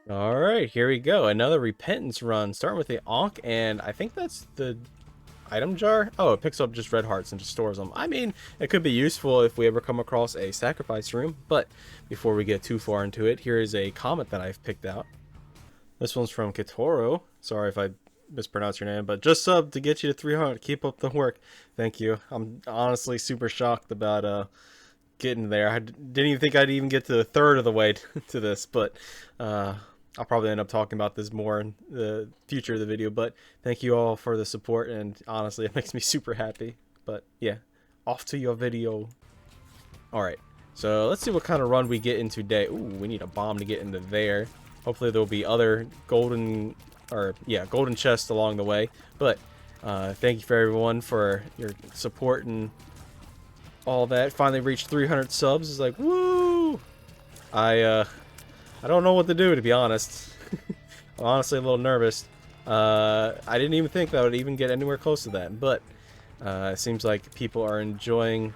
All right, here we go. Another repentance run, starting with the Ankh, and I think that's the item jar. Oh, it picks up just red hearts and just stores them. I mean, it could be useful if we ever come across a sacrifice room, but before we get too far into it, here is a comment that I've picked out. This one's from Kitoro. Sorry if I mispronounce your name, but just sub to get you to 300. Keep up the work. Thank you. I'm honestly super shocked about getting there. I didn't even think I'd even get to a third of the way to this, but I'll probably end up talking about this more in the future of the video. But thank you all for the support, and honestly, it makes me super happy. But yeah, off to your video. All right, so let's see what kind of run we get in today. Ooh, we need a bomb to get into there. Hopefully there'll be other golden, or yeah, golden chests along the way. But thank you for everyone for your support and all that. Finally reached 300 subs. It's like, woo! I don't know what to do, to be honest. I'm honestly a little nervous. I didn't even think that I would even get anywhere close to that, but it seems like people are enjoying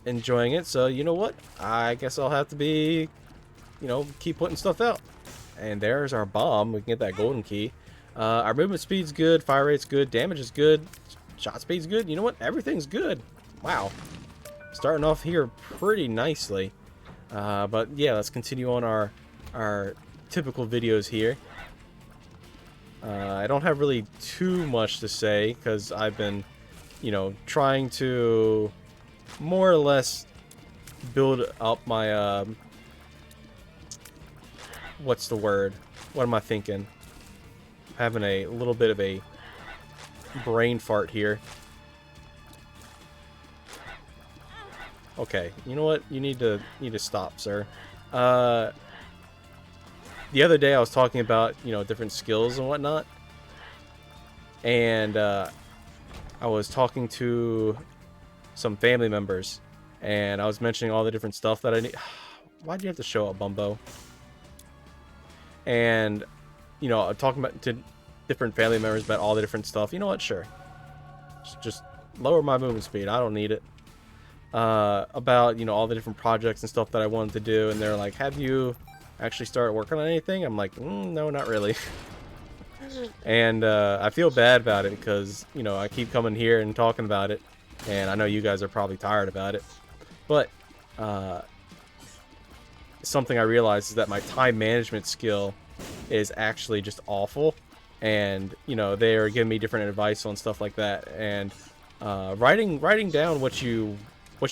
it. So you know what? I guess I'll have to be, keep putting stuff out. And there's our bomb. We can get that golden key. Our movement speed's good, fire rate's good, damage is good, shot speed's good. You know what? Everything's good. Wow. Starting off here pretty nicely. But yeah, let's continue on our typical videos here. I don't have really too much to say because I've been, trying to more or less build up my, what's the word? What am I thinking? Having a little bit of a brain fart here. Okay, you know what? You need to stop, sir. The other day I was talking about, different skills and whatnot. And I was talking to some family members. And I was mentioning all the different stuff that I need. Why do you have to show up, Bumbo? And, I'm talking about to different family members about all the different stuff. You know what? Sure. Just lower my movement speed. I don't need it. About all the different projects and stuff that I wanted to do, and they're like, have you actually started working on anything? I'm like, no, not really. And I feel bad about it because I keep coming here and talking about it, and I know you guys are probably tired about it, but something I realized is that my time management skill is actually just awful, and they are giving me different advice on stuff like that, and writing down what you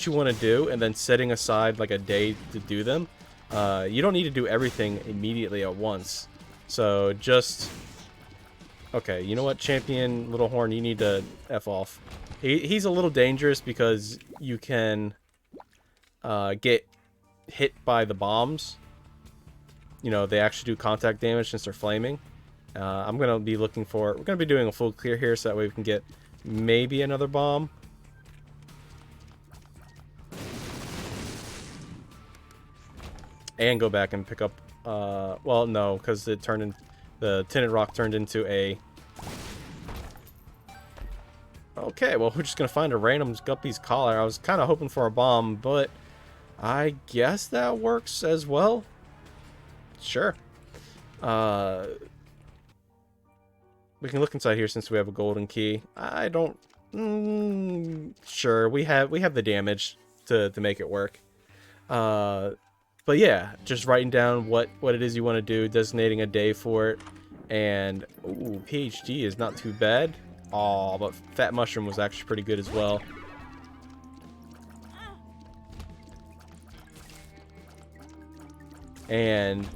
want to do and then setting aside like a day to do them. You don't need to do everything immediately at once. So just... Okay, you know what, Champion Little Horn, you need to F off. He's a little dangerous because you can get hit by the bombs. They actually do contact damage since they're flaming. I'm going to be looking for... We're going to be doing a full clear here so that way we can get maybe another bomb. And go back and pick up, well, no, because it turned in, the tinted rock turned into a... Okay, well, we're just gonna find a random guppy's collar. I was kind of hoping for a bomb, but I guess that works as well. Sure. We can look inside here since we have a golden key. I don't... sure, we have the damage to make it work. But yeah, just writing down what it is you want to do, designating a day for it, and ooh, PhD is not too bad. Aw, but Fat Mushroom was actually pretty good as well. And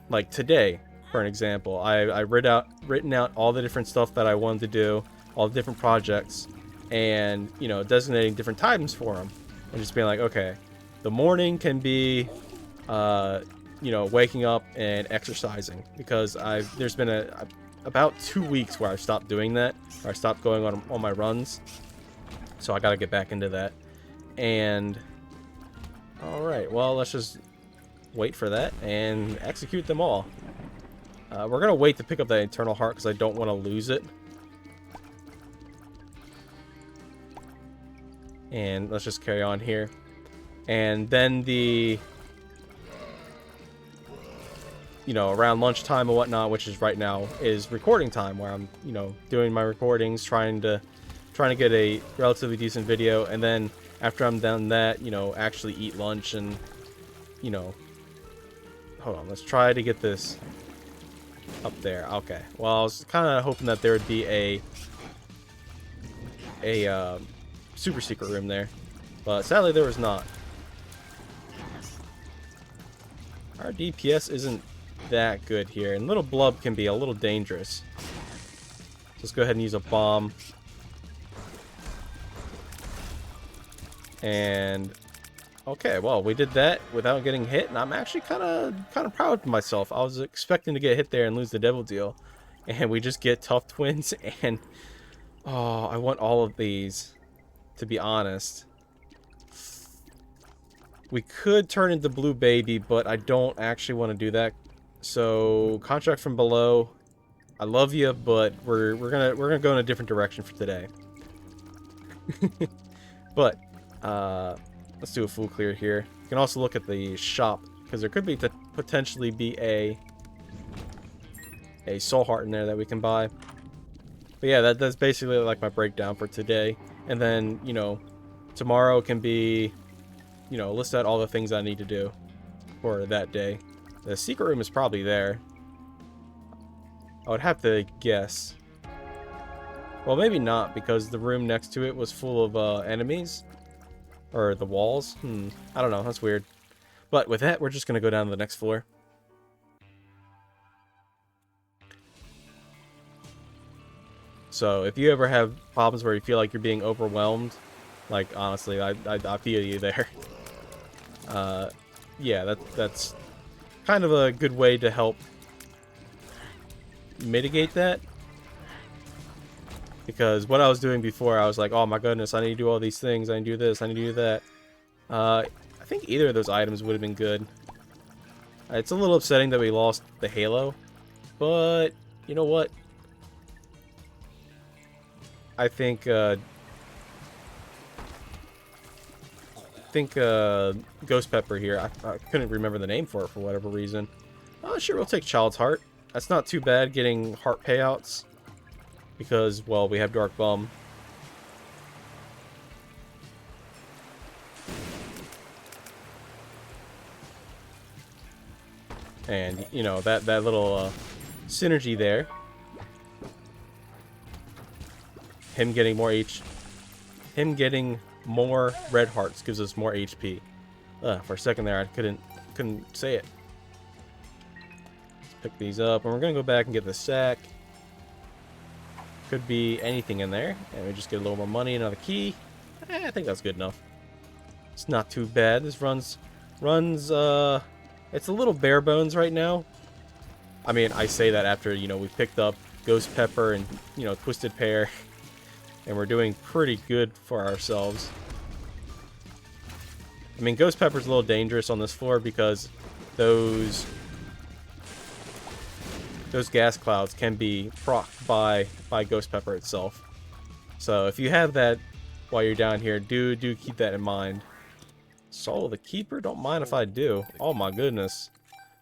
like today, for an example, I written out all the different stuff that I wanted to do, all the different projects, and designating different times for them, and just being like, okay, the morning can be, waking up and exercising, because there's been about 2 weeks where I've stopped doing that, or I stopped going on my runs, so I gotta get back into that. And all right, well, let's just wait for that and execute them all. We're gonna wait to pick up that Eternal Heart because I don't want to lose it. And let's just carry on here. And then you know, around lunchtime and whatnot, which is right now, is recording time, where I'm, you know, doing my recordings, trying to get a relatively decent video, and then after I'm done that, you know, actually eat lunch and, you know, hold on, let's try to get this up there. Okay, well, I was kind of hoping that there would be a super secret room there, but sadly there was not. Our DPS isn't that good here, and little blub can be a little dangerous. Let's go ahead and use a bomb. And okay, well, we did that without getting hit, and I'm actually kind of proud of myself. I was expecting to get hit there and lose the devil deal, and we just get tough twins. And oh, I want all of these, to be honest. We could turn into Blue Baby, but I don't actually want to do that. So contract from below, I love you, but we're gonna go in a different direction for today. But let's do a full clear here. You can also look at the shop, because there could be potentially be a soul heart in there that we can buy. But yeah, that's basically like my breakdown for today. And then, you know, tomorrow can be, you know, list out all the things I need to do for that day. The secret room is probably there. I would have to guess. Well, maybe not, because the room next to it was full of enemies. Or the walls. I don't know, that's weird. But with that, we're just going to go down to the next floor. So if you ever have problems where you feel like you're being overwhelmed, like, honestly, I feel you there. Yeah, that's kind of a good way to help mitigate that. Because what I was doing before, I was like, oh my goodness, I need to do all these things, I need to do this, I need to do that. I think either of those items would have been good. It's a little upsetting that we lost the halo, but you know what? I think Ghost Pepper here, I couldn't remember the name for it for whatever reason. Oh, sure, we'll take Child's Heart. That's not too bad getting heart payouts, because, well, we have Dark Bum. And, you know, that little synergy there. Him getting more red hearts gives us more HP. For a second there, I couldn't say it. Let's pick these up, and we're gonna go back and get the sack. Could be anything in there, and we just get a little more money, another key. I think that's good enough. It's not too bad. This runs. It's a little bare bones right now. I mean, I say that after, you know, we picked up Ghost Pepper and, you know, Twisted Pear. And we're doing pretty good for ourselves. I mean, Ghost Pepper's a little dangerous on this floor because those gas clouds can be procced by Ghost Pepper itself. So if you have that while you're down here, do keep that in mind. Soul of the Keeper? Don't mind if I do. Oh my goodness.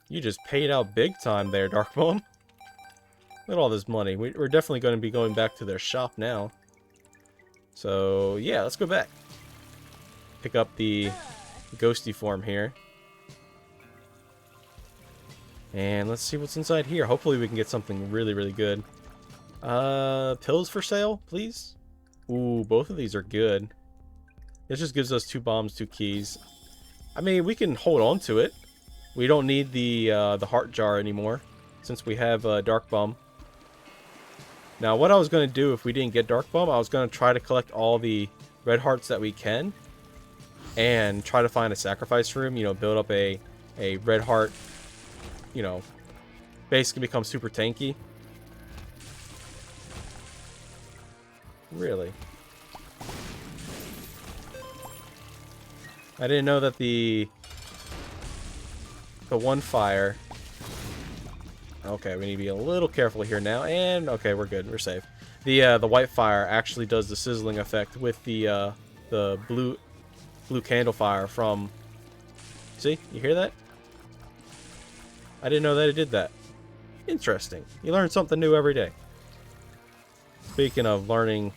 You just paid out big time there, Darkbone. Look at all this money. We're definitely going to be going back to their shop now. So, yeah, let's go back. Pick up the ghosty form here. And let's see what's inside here. Hopefully we can get something really, really good. Pills for sale, please? Ooh, both of these are good. This just gives us 2 bombs, 2 keys. I mean, we can hold on to it. We don't need the heart jar anymore, since we have Dark Bum. Now, what I was going to do if we didn't get Dark Bum, I was going to try to collect all the red hearts that we can, and try to find a sacrifice room, you know, build up a red heart, you know, basically become super tanky. Really? I didn't know that the one fire... Okay, we need to be a little careful here now, and okay, we're good, we're safe. The white fire actually does the sizzling effect with the blue candle fire from... See? You hear that? I didn't know that it did that. Interesting. You learn something new every day. Speaking of learning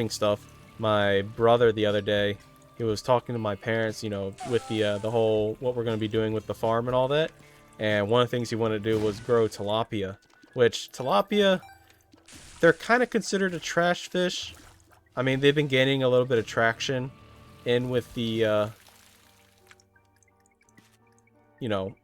stuff, my brother the other day, he was talking to my parents, you know, with the whole what we're going to be doing with the farm and all that. And one of the things he wanted to do was grow tilapia, which tilapia, they're kind of considered a trash fish. I mean, they've been gaining a little bit of traction in with the, you know,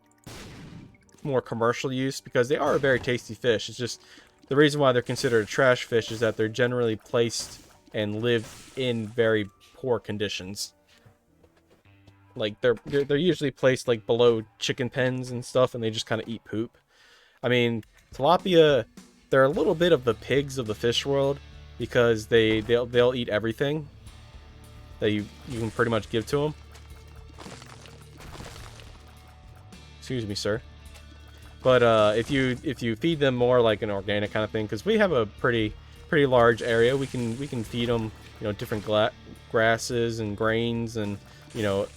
more commercial use because they are a very tasty fish. It's just the reason why they're considered a trash fish is that they're generally placed and live in very poor conditions. Like they're usually placed like below chicken pens and stuff, and they just kind of eat poop. I mean, tilapia, they're a little bit of the pigs of the fish world because they'll eat everything that you can pretty much give to them. Excuse me, sir. But if you feed them more like an organic kind of thing, because we have a pretty large area, we can feed them, you know, different grasses and grains, and you know,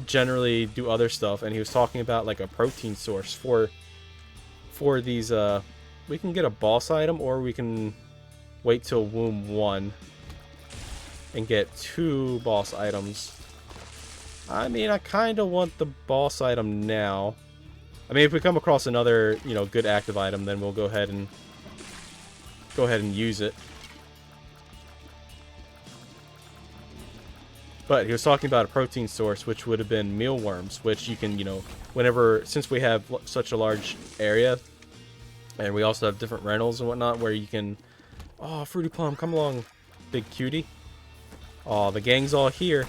generally do other stuff. And he was talking about like a protein source for these. We can get a boss item, or we can wait till womb 1 and get 2 boss items. I mean, I kind of want the boss item now. I mean, if we come across another, you know, good active item, then we'll go ahead and use it. But he was talking about a protein source, which would have been mealworms, which you can, you know, whenever, since we have such a large area, and we also have different rentals and whatnot, where you can, oh, Fruity Plum, come along, big cutie. Oh, the gang's all here.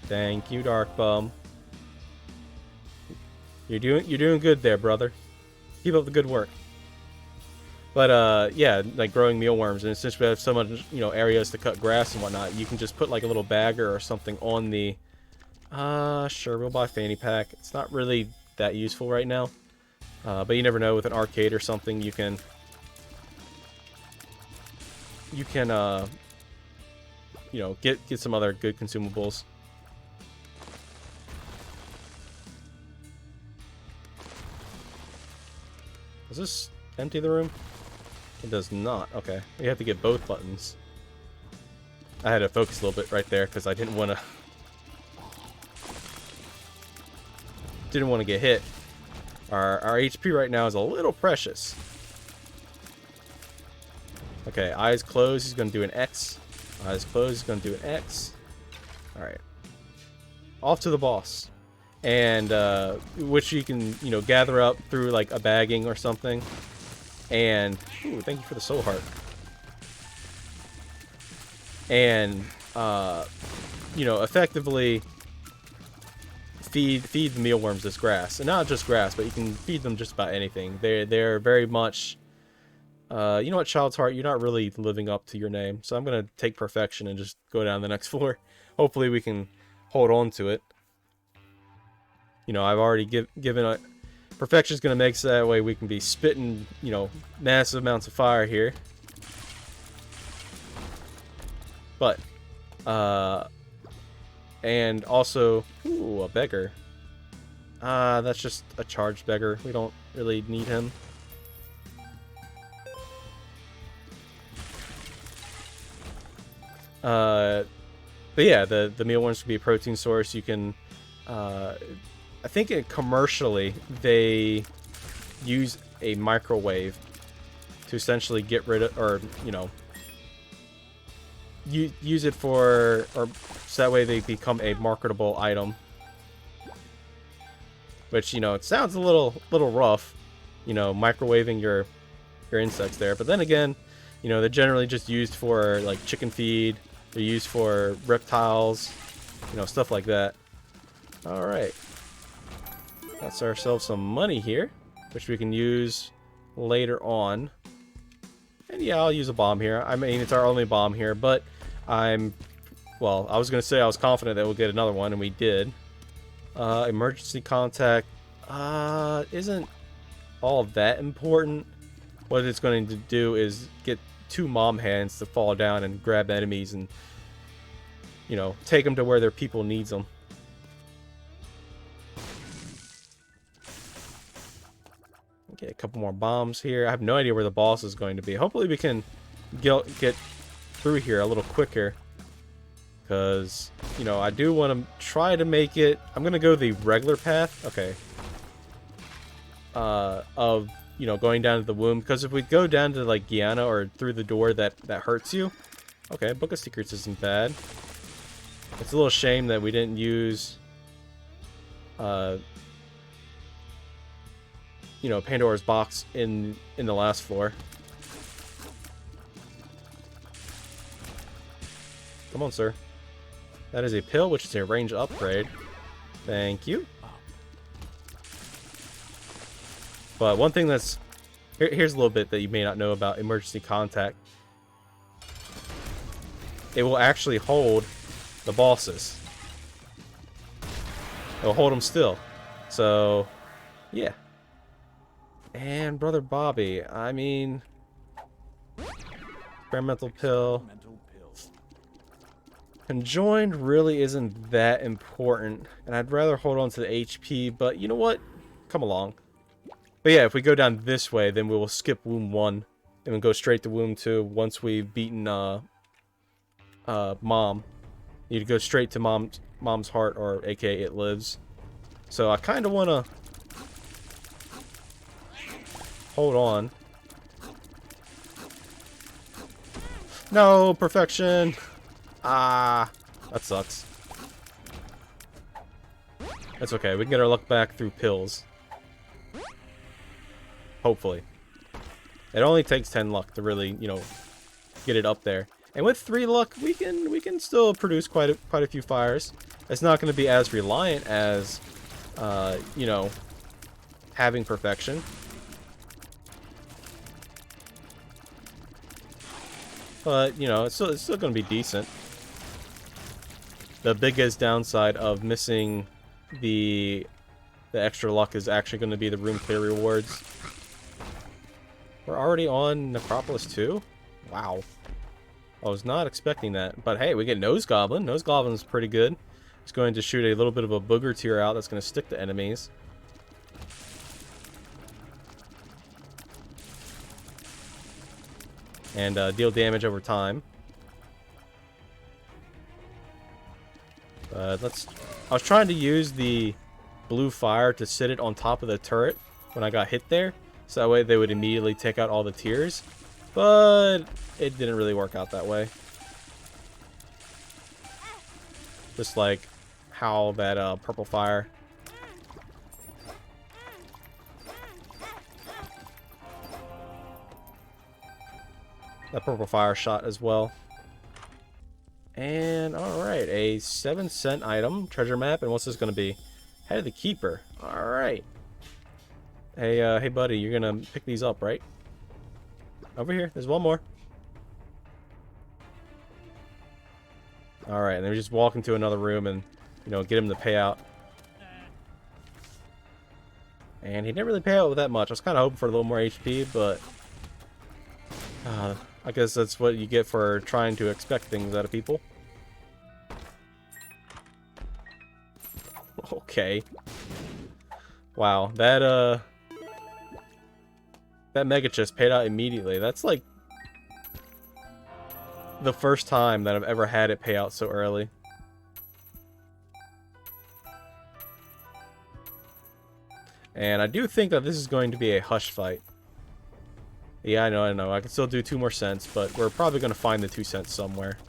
Thank you, Dark Bum. You're doing good there, brother. Keep up the good work. But yeah, like growing mealworms, and since we have so much, you know, areas to cut grass and whatnot, you can just put like a little bagger or something on the. Sure, we'll buy fanny pack. It's not really that useful right now, but you never know. With an arcade or something, you can you know, get some other good consumables. Does this empty the room? It does not. Okay. You have to get both buttons. I had to focus a little bit right there because I didn't want to get hit. Our HP right now is a little precious. Okay, eyes closed, he's going to do an X. Eyes closed, he's going to do an X. Alright. Off to the boss. And which you can, you know, gather up through like a bagging or something. And ooh, thank you for the soul heart. And you know, effectively feed the mealworms this grass, and not just grass, but you can feed them just about anything. They're very much, you know what, Child's Heart, you're not really living up to your name, so I'm gonna take perfection and just go down the next floor. Hopefully we can hold on to it. You know, I've already given a perfection's gonna make so that way we can be spitting, you know, massive amounts of fire here. But and also, ooh, a beggar. That's just a charged beggar. We don't really need him. But yeah, the mealworms can be a protein source. You can, I think commercially they use a microwave to essentially get rid of, or you know, use it for, or so that way they become a marketable item. Which, you know, it sounds a little rough, you know, microwaving your insects there. But then again, you know, they're generally just used for like chicken feed. They're used for reptiles, you know, stuff like that. All right, got ourselves some money here, which we can use later on. And yeah, I'll use a bomb here. I mean, it's our only bomb here, but well, I was going to say I was confident that we'll get another one, and we did. Emergency contact isn't all that important. What it's going to do is get 2 mom hands to fall down and grab enemies and, you know, take them to where their people needs them. Get a couple more bombs here. I have no idea where the boss is going to be. Hopefully we can get through here a little quicker. Because, you know, I do want to try to make it... I'm going to go the regular path. Okay. Of, you know, going down to the womb. Because if we go down to, like, Guyana or through the door that hurts you... Okay, Book of Secrets isn't bad. It's a little shame that we didn't use... you know, Pandora's box in the last floor. Come on, sir. That is a pill, which is a range upgrade. Thank you. But one thing that's... Here's a little bit that you may not know about emergency contact. It will actually hold the bosses. It will hold them still. So, yeah. And Brother Bobby, I mean... Experimental pill. Conjoined really isn't that important. And I'd rather hold on to the HP, but you know what? Come along. But yeah, if we go down this way, then we will skip Womb 1. And we'll go straight to Womb 2 once we've beaten Mom. You need to go straight to Mom's heart, or aka It Lives. So I kind of want to hold on. No, perfection. Ah, that sucks. That's okay. We can get our luck back through pills. Hopefully. It only takes 10 luck to really, you know, get it up there. And with 3 luck, we can still produce quite a few fires. It's not going to be as reliant as, you know, having perfection. But, you know, it's still going to be decent. The biggest downside of missing the extra luck is actually going to be the room clear rewards. We're already on Necropolis 2? Wow. I was not expecting that. But hey, we get Nose Goblin. Nose Goblin's pretty good. It's going to shoot a little bit of a booger tier out that's going to stick to enemies. And deal damage over time. I was trying to use the blue fire to sit it on top of the turret when I got hit there. So that way they would immediately take out all the tiers. But it didn't really work out that way. Just like how that purple fire. That purple fire shot as well. And alright, a 7-cent item, treasure map, and what's this gonna be? Head of the Keeper. Alright. Hey, hey buddy, you're gonna pick these up, right? Over here, there's one more. Alright, and then we just walk into another room and, you know, get him to pay out. And he didn't really pay out with that much. I was kind of hoping for a little more HP, but... I guess that's what you get for trying to expect things out of people. Okay. Wow, that mega chest paid out immediately. That's like the first time that I've ever had it pay out so early. And I do think that this is going to be a hush fight. Yeah, I know. I can still do 2 more cents, but we're probably going to find the 2 cents somewhere.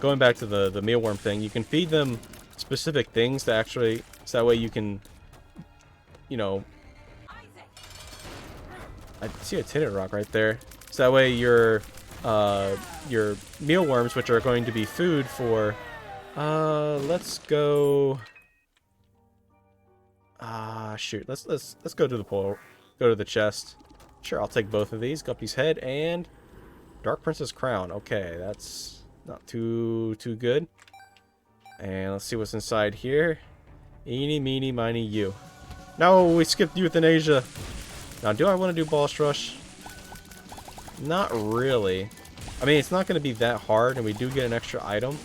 Going back to the mealworm thing, you can feed them specific things to actually, so that way you can, you know, I see a tinted rock right there. So that way your mealworms, which are going to be food for, let's go. Shoot, let's go to the pole, go to the chest. Sure, I'll take both of these. Guppy's head and Dark Princess crown. Okay, that's not too good. And let's see what's inside here. Eeny, meeny, miny, you. No, we skipped euthanasia. Now, do I want to do boss rush? Not really. I mean, it's not going to be that hard, and we do get an extra item.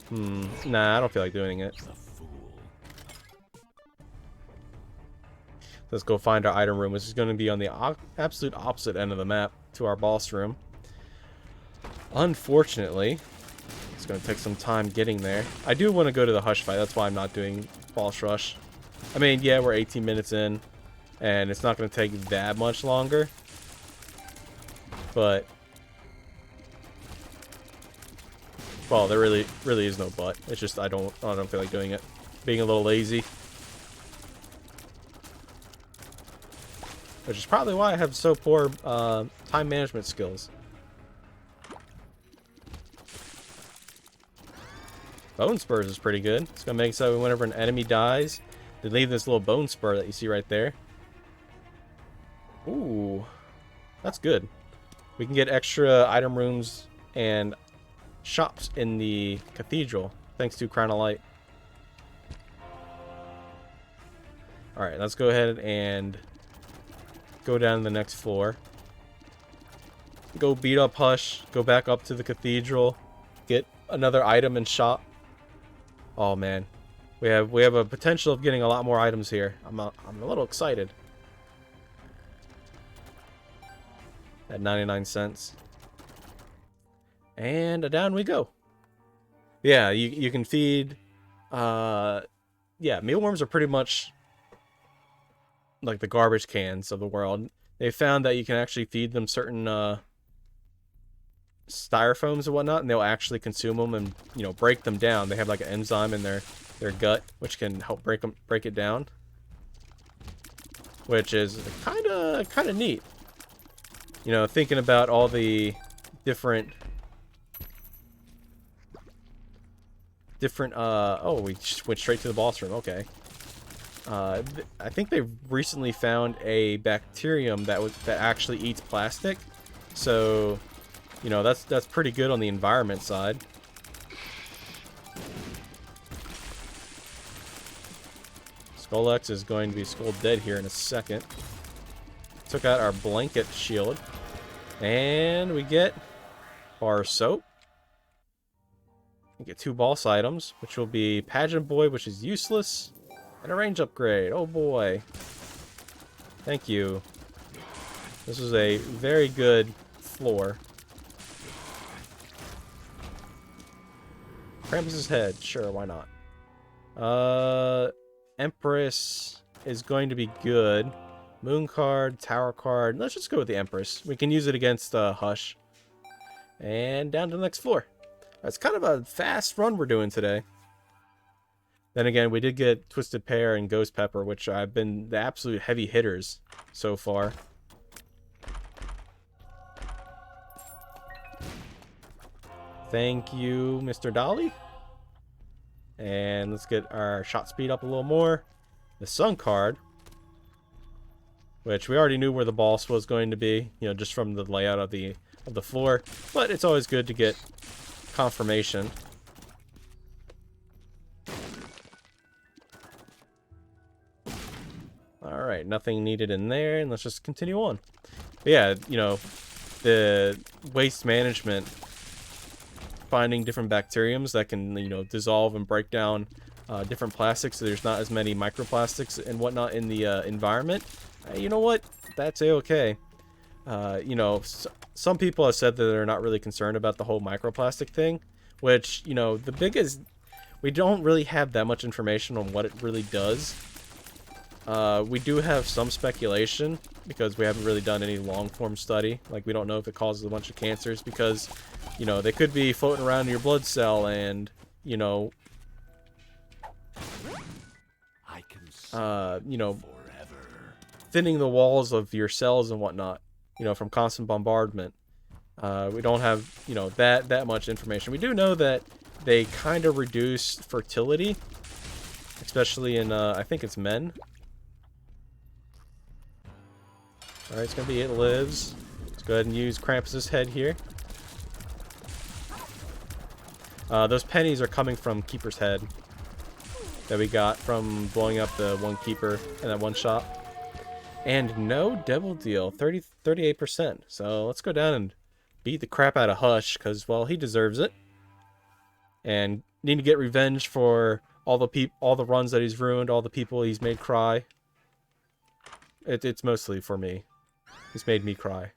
Nah, I don't feel like doing it. Let's go find our item room, which is going to be on the absolute opposite end of the map to our boss room. Unfortunately, it's going to take some time getting there. I do want to go to the Hush fight. That's why I'm not doing Boss Rush. I mean, yeah, we're 18 minutes in, and it's not going to take that much longer. But, well, there really is no but. It's just I don't feel like doing it. Being a little lazy. Which is probably why I have so poor time management skills. Bone Spurs is pretty good. It's going to make so whenever an enemy dies, they leave this little bone spur that you see right there. Ooh, that's good. We can get extra item rooms and shops in the cathedral, thanks to Crown of Light. Alright, let's go ahead and go down to the next floor. Go beat up Hush, go back up to the cathedral, get another item and shop. Oh man, we have a potential of getting a lot more items here. I'm a little excited. At 99 cents. And down we go. Yeah, you can feed yeah, mealworms are pretty much like the garbage cans of the world. They found that you can actually feed them certain styrofoams and whatnot, and they'll actually consume them and, you know, break them down. They have like an enzyme in their gut which can help break it down, which is kind of neat. You know, thinking about all the different oh, we just went straight to the boss room. Okay. I think they recently found a bacterium that actually eats plastic. So, you know, that's pretty good on the environment side. Skull-X is going to be skull dead here in a second. Took out our blanket shield. And we get bar soap. We get 2 boss items, which will be Pageant Boy, which is useless, and a range upgrade. Oh boy. Thank you. This is a very good floor. Krampus's head. Sure, why not? Empress is going to be good. Moon card, tower card. Let's just go with the Empress. We can use it against Hush. And down to the next floor. That's kind of a fast run we're doing today. Then again, we did get Twisted Pear and Ghost Pepper, which have been the absolute heavy hitters so far. Thank you, Mr. Dolly. And let's get our shot speed up a little more. The Sun card, which we already knew where the boss was going to be, you know, just from the layout of the floor. But it's always good to get confirmation. Alright, nothing needed in there, and let's just continue on. But yeah, you know, the waste management, finding different bacteriums that can, you know, dissolve and break down different plastics so there's not as many microplastics and whatnot in the environment. You know what? That's a-okay. You know, some people have said that they're not really concerned about the whole microplastic thing, which, you know, the biggest, we don't really have that much information on what it really does. We do have some speculation because we haven't really done any long-form study. Like, we don't know if it causes a bunch of cancers because, you know, they could be floating around in your blood cell and, you know, you know, thinning the walls of your cells and whatnot, you know, from constant bombardment. We don't have, you know, that much information. We do know that they kind of reduce fertility, especially in, I think it's men. Alright, it's going to be It Lives. Let's go ahead and use Krampus's head here. Those pennies are coming from Keeper's head that we got from blowing up the one Keeper in that one shot. And no Devil Deal, 38%. So let's go down and beat the crap out of Hush, because, well, he deserves it. And Need to get revenge for all the runs that he's ruined, all the people he's made cry. It's mostly for me. He's made me cry.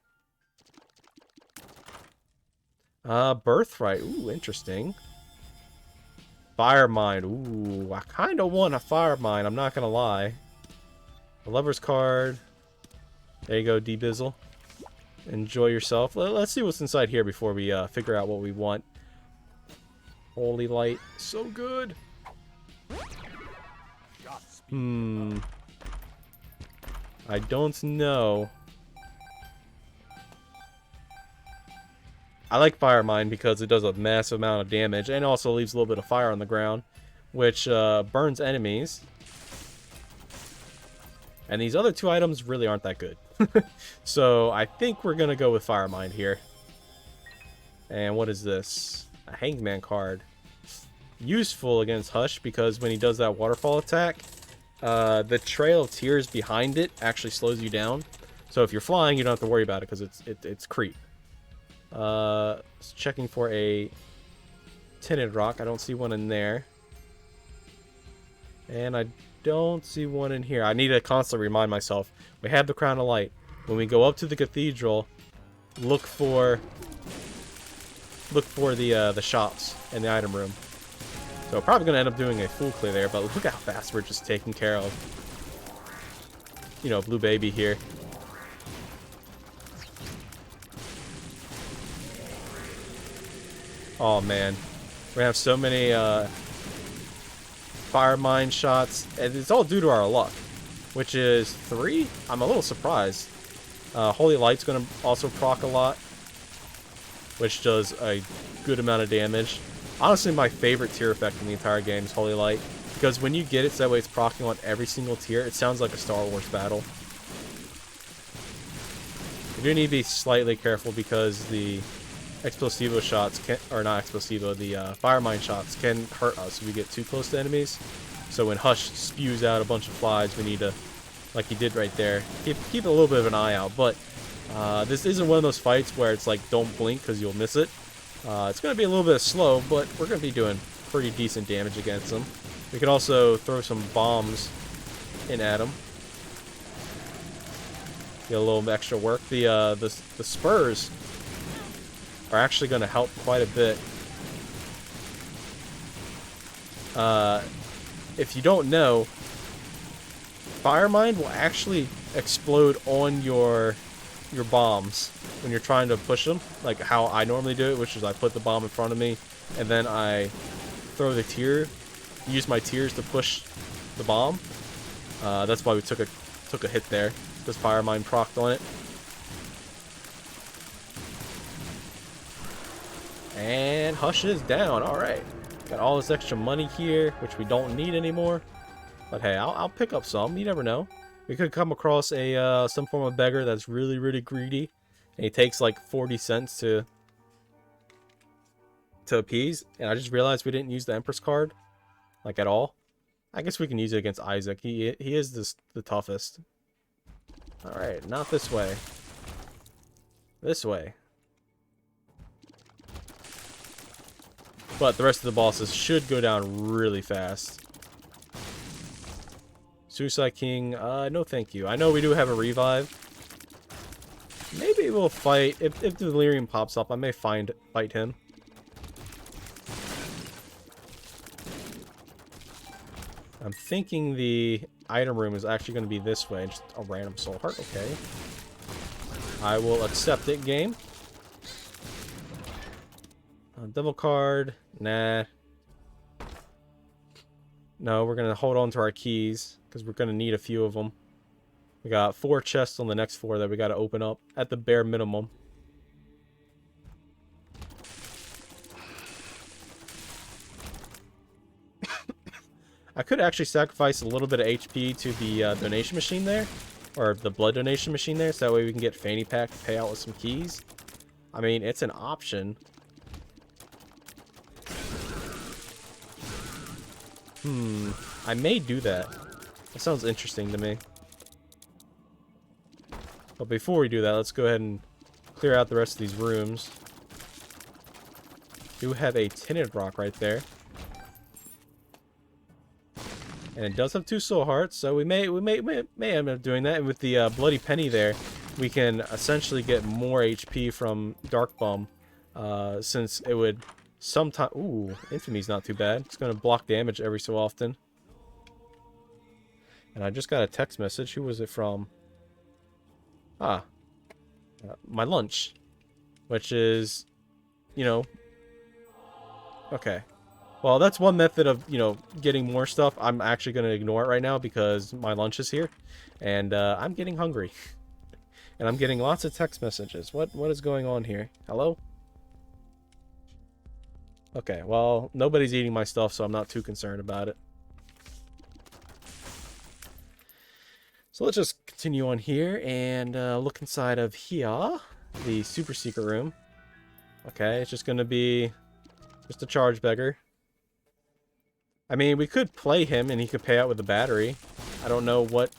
Birthright. Ooh, interesting. Fire Mine. Ooh, I kind of want a Fire Mine, I'm not going to lie. A Lover's card. There you go, D-Bizzle. Enjoy yourself. Let's see what's inside here before we figure out what we want. Holy Light. So good. I don't know. I like Fire Mine because it does a massive amount of damage and also leaves a little bit of fire on the ground, which burns enemies. And these other two items really aren't that good. So I think we're going to go with Fire Mine here. And what is this? A Hangman card. Useful against Hush because when he does that waterfall attack, the Trail of Tears behind it actually slows you down. So if you're flying, you don't have to worry about it because it's creep. Checking for a Tinted Rock. I don't see one in there. And I don't see one in here. I need to constantly remind myself. We have the Crown of Light. When we go up to the cathedral, look for the shops in the item room. So we're probably going to end up doing a full clear there, but look how fast we're just taking care of, you know, Blue Baby here. Oh man, we're gonna have so many Fire Mine shots, and it's all due to our luck, which is 3. I'm a little surprised. Holy Light's gonna also proc a lot, which does a good amount of damage. Honestly, my favorite tier effect in the entire game is Holy Light, because when you get it, so that way it's proccing on every single tier. It sounds like a Star Wars battle. You do need to be slightly careful because the Explosivo shots can, or not Explosivo, the Fire Mine shots can hurt us if we get too close to enemies. So when Hush spews out a bunch of flies, we need to, like he did right there, keep a little bit of an eye out. But this isn't one of those fights where it's like don't blink because you'll miss it. It's going to be a little bit slow, but we're going to be doing pretty decent damage against them. We can also throw some bombs in at them. Get a little extra work. The spurs are actually going to help quite a bit. If you don't know, Fire Mine will actually explode on your bombs when you're trying to push them, like how I normally do it, which is I put the bomb in front of me and then I throw the tier, use my tiers to push the bomb. That's why we took a hit there, because Fire Mine procced on it. And Hush is down. Alright. Got all this extra money here, which we don't need anymore. But hey, I'll pick up some. You never know. We could come across a some form of beggar that's really, really greedy. And he takes like 40 cents to appease. And I just realized we didn't use the Empress card. Like at all. I guess we can use it against Isaac. He is the toughest. Alright, not this way. This way. But the rest of the bosses should go down really fast. Suicide King, no thank you. I know we do have a revive. Maybe we'll fight, if Delirium pops up, I may fight him. I'm thinking the item room is actually going to be this way. Just a random soul heart, okay. I will accept it, game. Devil card, nah. No, we're going to hold on to our keys, because we're going to need a few of them. We got 4 chests on the next floor that we got to open up, at the bare minimum. I could actually sacrifice a little bit of HP to the donation machine there, or the blood donation machine there, so that way we can get Fanny Pack to pay out with some keys. I mean, it's an option. I may do that. That sounds interesting to me. But before we do that, let's go ahead and clear out the rest of these rooms. Do have a Tinted Rock right there. And it does have 2 soul hearts, so we may end up doing that. And with the bloody penny there, we can essentially get more HP from Dark Bum, since it would sometimes... Ooh, Infamy's not too bad. It's going to block damage every so often. And I just got a text message. Who was it from? Ah, my lunch, which is, you know, okay. Well, that's one method of, you know, getting more stuff. I'm actually going to ignore it right now because my lunch is here. And I'm getting hungry. And I'm getting lots of text messages. What is going on here? Hello? Okay, well, nobody's eating my stuff, so I'm not too concerned about it. So let's just continue on here and look inside of here. The super secret room. Okay, it's just going to be just a charge beggar. I mean, we could play him and he could pay out with the battery. I don't know what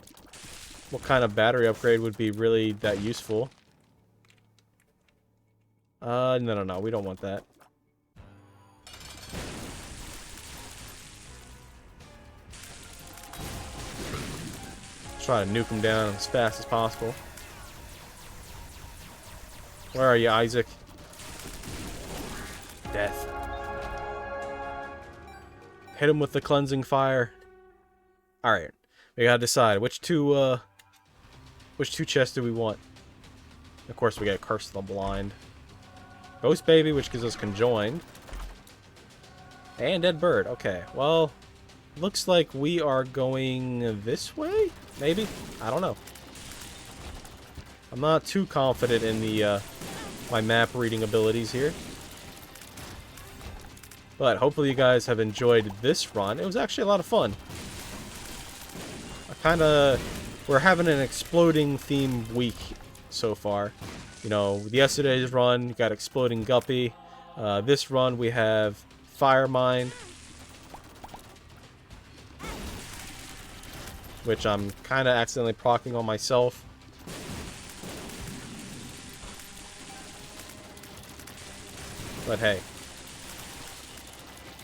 kind of battery upgrade would be really that useful. No, we don't want that. Try to nuke him down as fast as possible. Where are you, Isaac? Death. Hit him with the cleansing fire. Alright. We gotta decide which two chests do we want. Of course we got Curse of the Blind. Ghost Baby, which gives us Conjoined. And Dead Bird. Okay, well, looks like we are going this way? Maybe? I don't know. I'm not too confident in the my map reading abilities here. But hopefully you guys have enjoyed this run. It was actually a lot of fun. We're having an exploding theme week so far. You know, yesterday's run, you got Exploding Guppy. This run we have Fire Mind, which I'm kind of accidentally proccing on myself. But hey,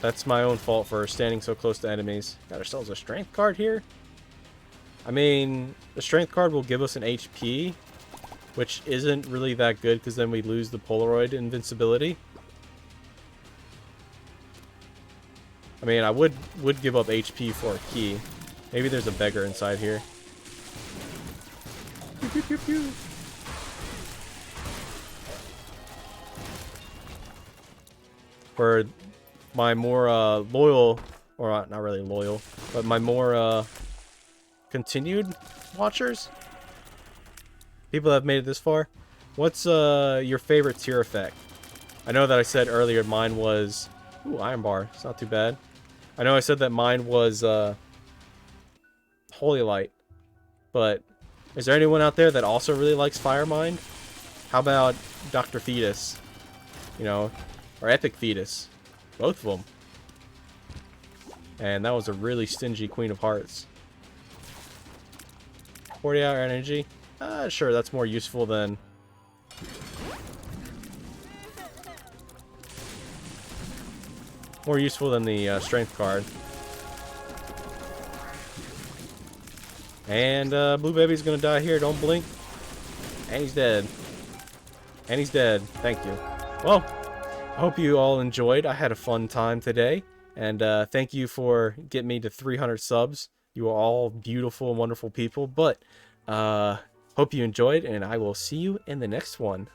that's my own fault for standing so close to enemies. Got ourselves a strength card here. I mean, the strength card will give us an HP, which isn't really that good because then we lose the Polaroid invincibility. I mean, I would give up HP for a key. Maybe there's a beggar inside here. Pew, pew, pew, pew. For my more loyal, or not really loyal, but my more continued watchers, people that have made it this far, what's your favorite tier effect? I know that I said earlier mine was, ooh, Iron Bar, it's not too bad. I know I said that mine was Holy Light, but is there anyone out there that also really likes Fire Mind? How about Dr. Fetus? You know, or Epic Fetus. Both of them. And that was a really stingy Queen of Hearts. 40-hour energy? Sure, that's more useful than... more useful than the strength card. And Blue Baby's gonna die here, don't blink. And he's dead. And he's dead. Thank you. Well, I hope you all enjoyed. I had a fun time today. And thank you for getting me to 300 subs. You are all beautiful and wonderful people. But hope you enjoyed, and I will see you in the next one.